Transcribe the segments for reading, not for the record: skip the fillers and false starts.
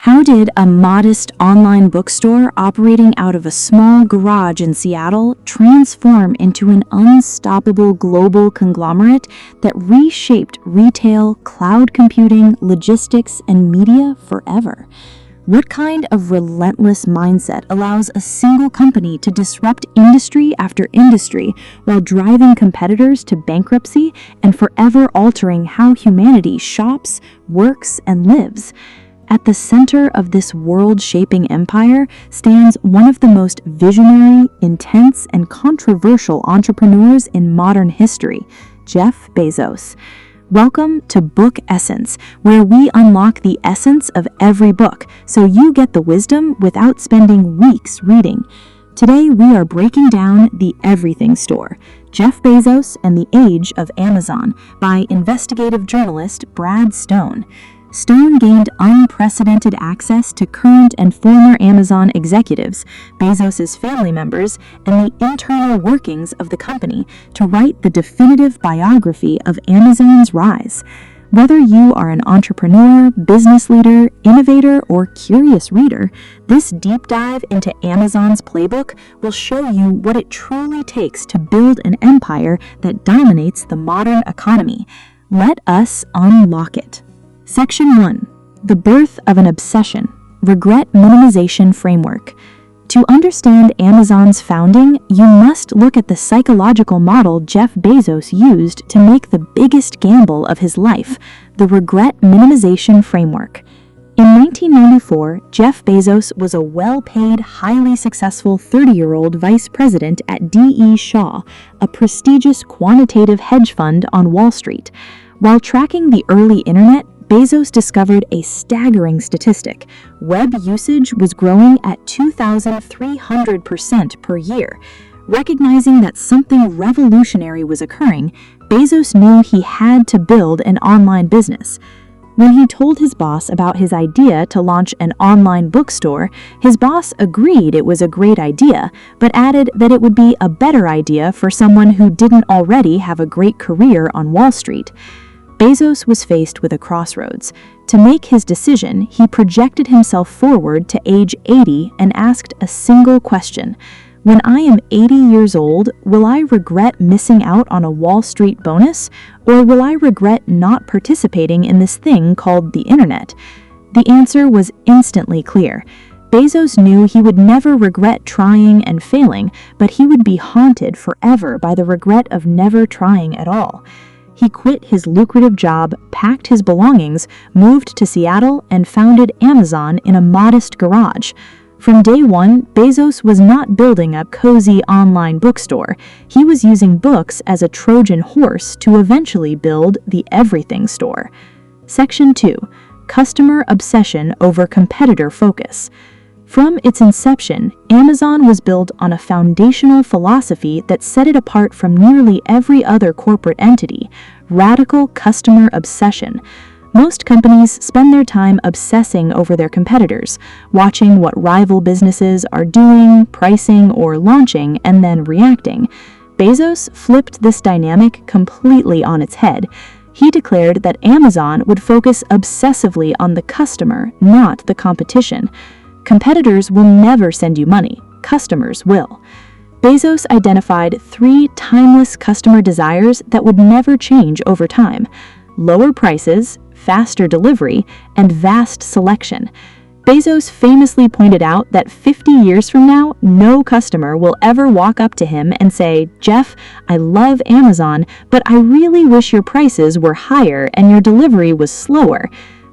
How did a modest online bookstore operating out of a small garage in Seattle transform into an unstoppable global conglomerate that reshaped retail, cloud computing, logistics, and media forever? What kind of relentless mindset allows a single company to disrupt industry after industry while driving competitors to bankruptcy and forever altering how humanity shops, works, and lives? At the center of this world-shaping empire stands one of the most visionary, intense, and controversial entrepreneurs in modern history, Jeff Bezos. Welcome to Book Essence, where we unlock the essence of every book so you get the wisdom without spending weeks reading. Today we are breaking down The Everything Store, Jeff Bezos and the Age of Amazon by investigative journalist Brad Stone. Stone gained unprecedented access to current and former Amazon executives, Bezos' family members, and the internal workings of the company to write the definitive biography of Amazon's rise. Whether you are an entrepreneur, business leader, innovator, or curious reader, this deep dive into Amazon's playbook will show you what it truly takes to build an empire that dominates the modern economy. Let us unlock it. Section 1. The Birth of an Obsession, Regret Minimization Framework. To understand Amazon's founding, you must look at the psychological model Jeff Bezos used to make the biggest gamble of his life, the Regret Minimization Framework. In 1994, Jeff Bezos was a well-paid, highly successful 30-year-old vice president at D.E. Shaw, a prestigious quantitative hedge fund on Wall Street. While tracking the early internet, Bezos discovered a staggering statistic. Web usage was growing at 2,300% per year. Recognizing that something revolutionary was occurring, Bezos knew he had to build an online business. When he told his boss about his idea to launch an online bookstore, his boss agreed it was a great idea, but added that it would be a better idea for someone who didn't already have a great career on Wall Street. Bezos was faced with a crossroads. To make his decision, he projected himself forward to age 80 and asked a single question. When I am 80 years old, will I regret missing out on a Wall Street bonus, or will I regret not participating in this thing called the internet? The answer was instantly clear. Bezos knew he would never regret trying and failing, but he would be haunted forever by the regret of never trying at all. He quit his lucrative job, packed his belongings, moved to Seattle, and founded Amazon in a modest garage. From day one, Bezos was not building a cozy online bookstore. He was using books as a Trojan horse to eventually build the Everything Store. Section 2. Customer Obsession over Competitor Focus. From its inception, Amazon was built on a foundational philosophy that set it apart from nearly every other corporate entity: radical customer obsession. Most companies spend their time obsessing over their competitors, watching what rival businesses are doing, pricing, or launching, and then reacting. Bezos flipped this dynamic completely on its head. He declared that Amazon would focus obsessively on the customer, not the competition. Competitors will never send you money. Customers will. Bezos identified 3 timeless customer desires that would never change over time: lower prices, faster delivery, and vast selection. Bezos famously pointed out that 50 years from now, no customer will ever walk up to him and say, "Jeff, I love Amazon, but I really wish your prices were higher and your delivery was slower."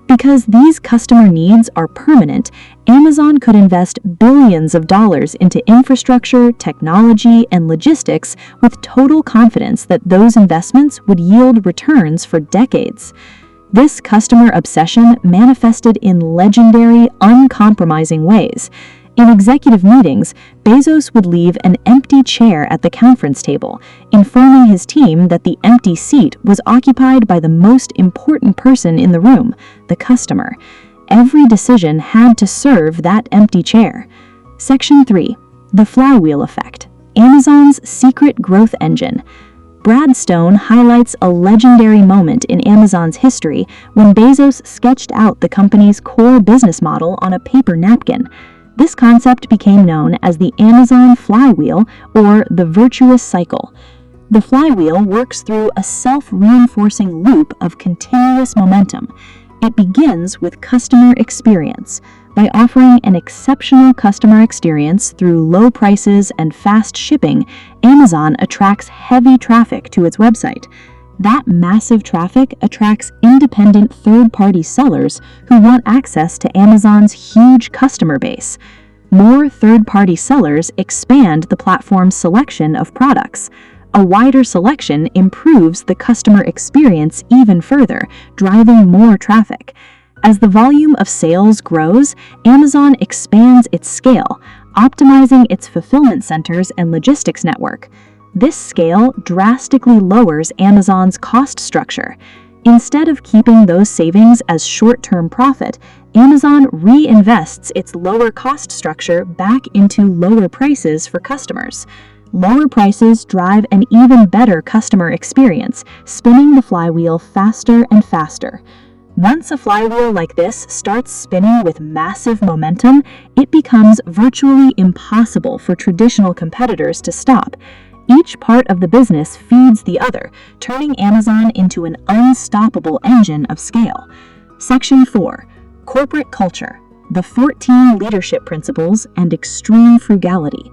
Because these customer needs are permanent, Amazon could invest billions of dollars into infrastructure, technology, and logistics with total confidence that those investments would yield returns for decades. This customer obsession manifested in legendary, uncompromising ways. In executive meetings, Bezos would leave an empty chair at the conference table, informing his team that the empty seat was occupied by the most important person in the room, the customer. Every decision had to serve that empty chair. Section 3. The Flywheel Effect. Amazon's Secret Growth Engine. Brad Stone highlights a legendary moment in Amazon's history when Bezos sketched out the company's core business model on a paper napkin. This concept became known as the Amazon flywheel, or the virtuous cycle. The flywheel works through a self-reinforcing loop of continuous momentum. It begins with customer experience. By offering an exceptional customer experience through low prices and fast shipping, Amazon attracts heavy traffic to its website. That massive traffic attracts independent third-party sellers who want access to Amazon's huge customer base. More third-party sellers expand the platform's selection of products. A wider selection improves the customer experience even further, driving more traffic. As the volume of sales grows, Amazon expands its scale, optimizing its fulfillment centers and logistics network. This scale drastically lowers Amazon's cost structure. Instead of keeping those savings as short-term profit, Amazon reinvests its lower cost structure back into lower prices for customers. Lower prices drive an even better customer experience, spinning the flywheel faster and faster. Once a flywheel like this starts spinning with massive momentum, it becomes virtually impossible for traditional competitors to stop. Each part of the business feeds the other, turning Amazon into an unstoppable engine of scale. Section 4. Corporate Culture: The 14 Leadership Principles and Extreme Frugality.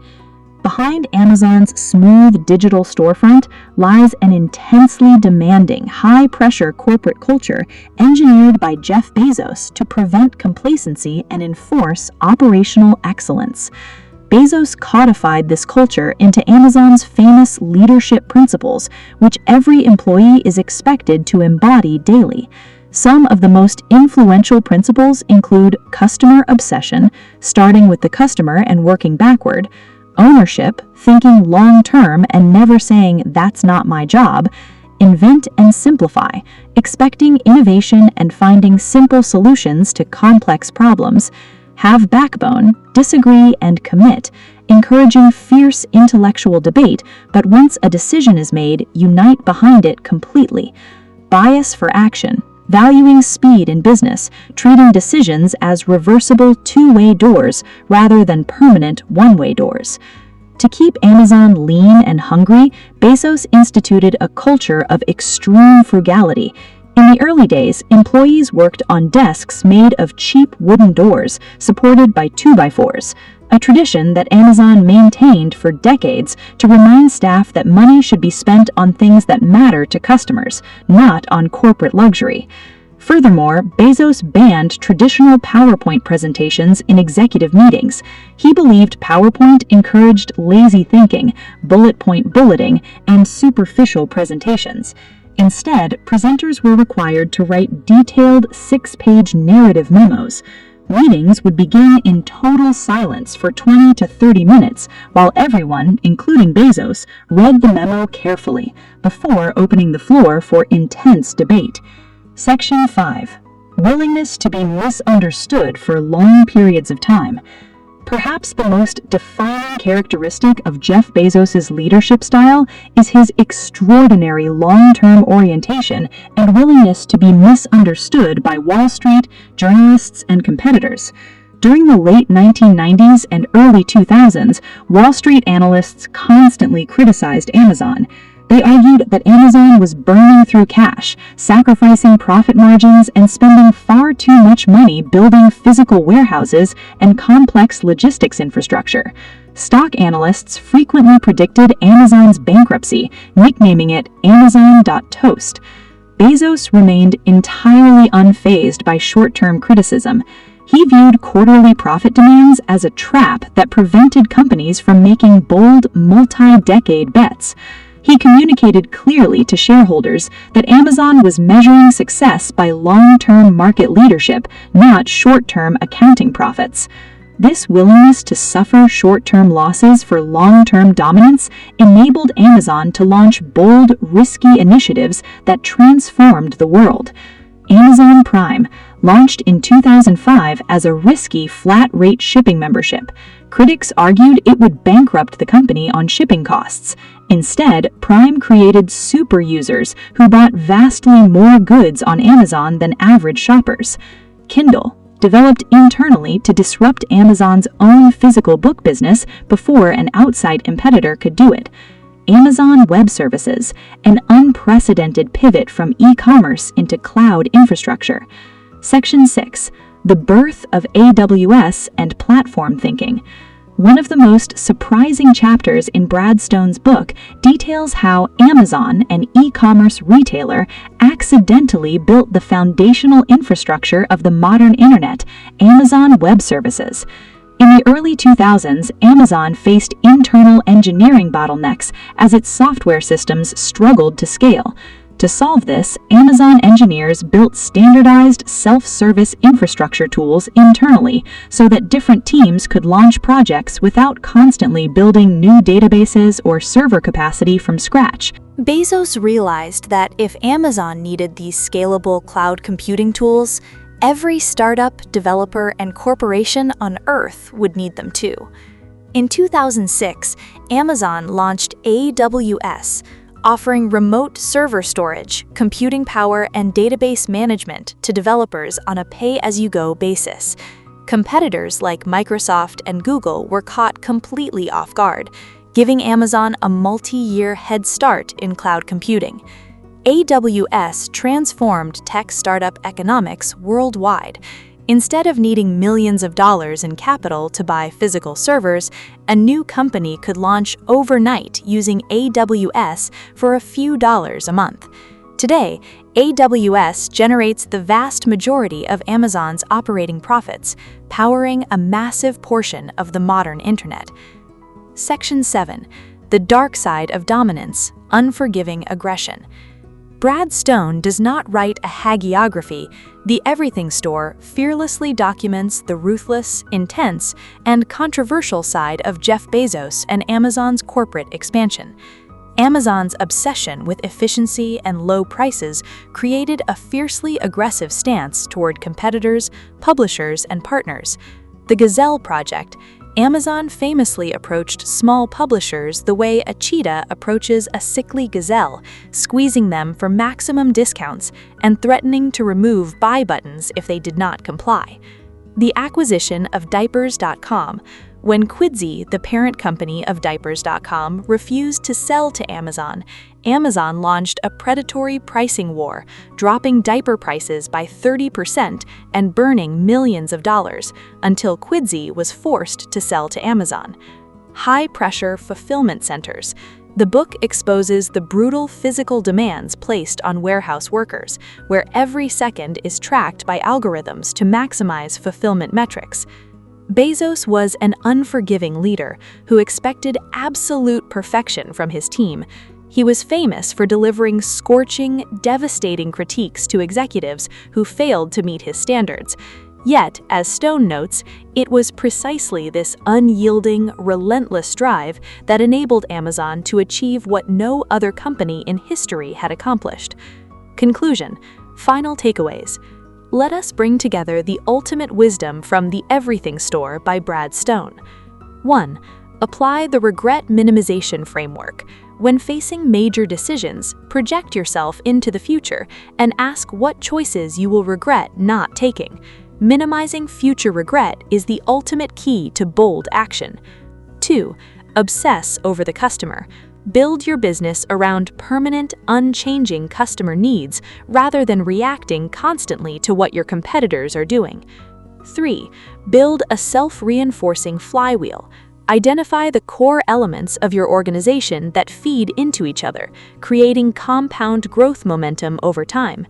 Behind Amazon's smooth digital storefront lies an intensely demanding, high-pressure corporate culture engineered by Jeff Bezos to prevent complacency and enforce operational excellence. Bezos codified this culture into Amazon's famous leadership principles, which every employee is expected to embody daily. Some of the most influential principles include customer obsession, starting with the customer and working backward; ownership, thinking long-term and never saying, "That's not my job"; invent and simplify, expecting innovation and finding simple solutions to complex problems; have backbone, disagree and commit, encouraging fierce intellectual debate, but once a decision is made, unite behind it completely; bias for action, valuing speed in business, treating decisions as reversible two-way doors rather than permanent one-way doors. To keep Amazon lean and hungry, Bezos instituted a culture of extreme frugality. In the early days, employees worked on desks made of cheap wooden doors supported by 2x4s, a tradition that Amazon maintained for decades to remind staff that money should be spent on things that matter to customers, not on corporate luxury. Furthermore, Bezos banned traditional PowerPoint presentations in executive meetings. He believed PowerPoint encouraged lazy thinking, bullet point bulleting, and superficial presentations. Instead, presenters were required to write detailed 6-page narrative memos. Meetings would begin in total silence for 20 to 30 minutes, while everyone, including Bezos, read the memo carefully before opening the floor for intense debate. Section 5. Willingness to be misunderstood for long periods of time. Perhaps the most defining characteristic of Jeff Bezos' leadership style is his extraordinary long-term orientation and willingness to be misunderstood by Wall Street, journalists, and competitors. During the late 1990s and early 2000s, Wall Street analysts constantly criticized Amazon. They argued that Amazon was burning through cash, sacrificing profit margins, and spending far too much money building physical warehouses and complex logistics infrastructure. Stock analysts frequently predicted Amazon's bankruptcy, nicknaming it Amazon.toast. Bezos remained entirely unfazed by short-term criticism. He viewed quarterly profit demands as a trap that prevented companies from making bold, multi-decade bets. He communicated clearly to shareholders that Amazon was measuring success by long-term market leadership, not short-term accounting profits. This willingness to suffer short-term losses for long-term dominance enabled Amazon to launch bold, risky initiatives that transformed the world. Amazon Prime, launched in 2005 as a risky flat-rate shipping membership. Critics argued it would bankrupt the company on shipping costs. Instead, Prime created super users who bought vastly more goods on Amazon than average shoppers. Kindle, developed internally to disrupt Amazon's own physical book business before an outside competitor could do it. Amazon Web Services, an unprecedented pivot from e-commerce into cloud infrastructure. Section 6. The birth of AWS and platform thinking. One of the most surprising chapters in Brad Stone's book details how Amazon, an e-commerce retailer, accidentally built the foundational infrastructure of the modern internet, Amazon Web Services. In the early 2000s, Amazon faced internal engineering bottlenecks as its software systems struggled to scale. To solve this, Amazon engineers built standardized self-service infrastructure tools internally so that different teams could launch projects without constantly building new databases or server capacity from scratch. Bezos realized that if Amazon needed these scalable cloud computing tools, every startup, developer, and corporation on Earth would need them too. In 2006, Amazon launched AWS, offering remote server storage, computing power, and database management to developers on a pay-as-you-go basis. Competitors like Microsoft and Google were caught completely off guard, giving Amazon a multi-year head start in cloud computing. AWS transformed tech startup economics worldwide. Instead of needing millions of dollars in capital to buy physical servers, a new company could launch overnight using AWS for a few dollars a month. Today, AWS generates the vast majority of Amazon's operating profits, powering a massive portion of the modern internet. Section 7. The dark side of dominance, unforgiving aggression. Brad Stone does not write a hagiography. The Everything Store fearlessly documents the ruthless, intense, and controversial side of Jeff Bezos and Amazon's corporate expansion. Amazon's obsession with efficiency and low prices created a fiercely aggressive stance toward competitors, publishers, and partners. The Gazelle Project. Amazon famously approached small publishers the way a cheetah approaches a sickly gazelle, squeezing them for maximum discounts and threatening to remove buy buttons if they did not comply. The acquisition of Diapers.com. When Quidsy, the parent company of Diapers.com, refused to sell to Amazon, Amazon launched a predatory pricing war, dropping diaper prices by 30% and burning millions of dollars, until Quidsy was forced to sell to Amazon. High-pressure fulfillment centers. The book exposes the brutal physical demands placed on warehouse workers, where every second is tracked by algorithms to maximize fulfillment metrics. Bezos was an unforgiving leader who expected absolute perfection from his team. He was famous for delivering scorching, devastating critiques to executives who failed to meet his standards. Yet, as Stone notes, it was precisely this unyielding, relentless drive that enabled Amazon to achieve what no other company in history had accomplished. Conclusion. Final takeaways. Let us bring together the ultimate wisdom from The Everything Store by Brad Stone. 1. Apply the regret minimization framework. When facing major decisions, project yourself into the future and ask what choices you will regret not taking. Minimizing future regret is the ultimate key to bold action. 2. Obsess over the customer. Build your business around permanent, unchanging customer needs rather than reacting constantly to what your competitors are doing. 3. Build a self-reinforcing flywheel. Identify the core elements of your organization that feed into each other, creating compound growth momentum over time.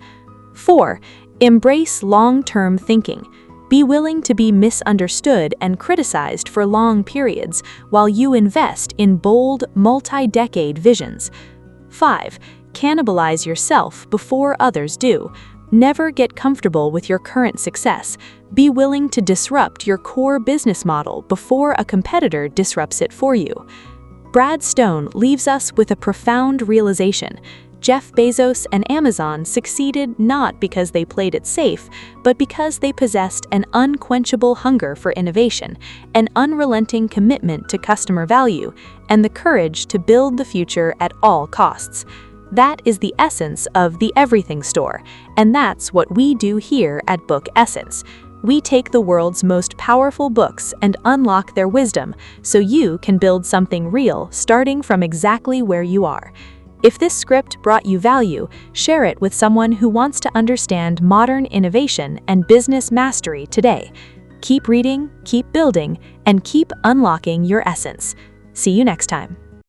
4. Embrace long-term thinking. Be willing to be misunderstood and criticized for long periods while you invest in bold, multi-decade visions. 5. Cannibalize yourself before others do. Never get comfortable with your current success. Be willing to disrupt your core business model before a competitor disrupts it for you. Brad Stone leaves us with a profound realization. Jeff Bezos and Amazon succeeded not because they played it safe, but because they possessed an unquenchable hunger for innovation, an unrelenting commitment to customer value, and the courage to build the future at all costs. That is the essence of the Everything Store, and that's what we do here at Book Essence. We take the world's most powerful books and unlock their wisdom so you can build something real starting from exactly where you are. If this script brought you value, share it with someone who wants to understand modern innovation and business mastery today. Keep reading, keep building, and keep unlocking your essence. See you next time.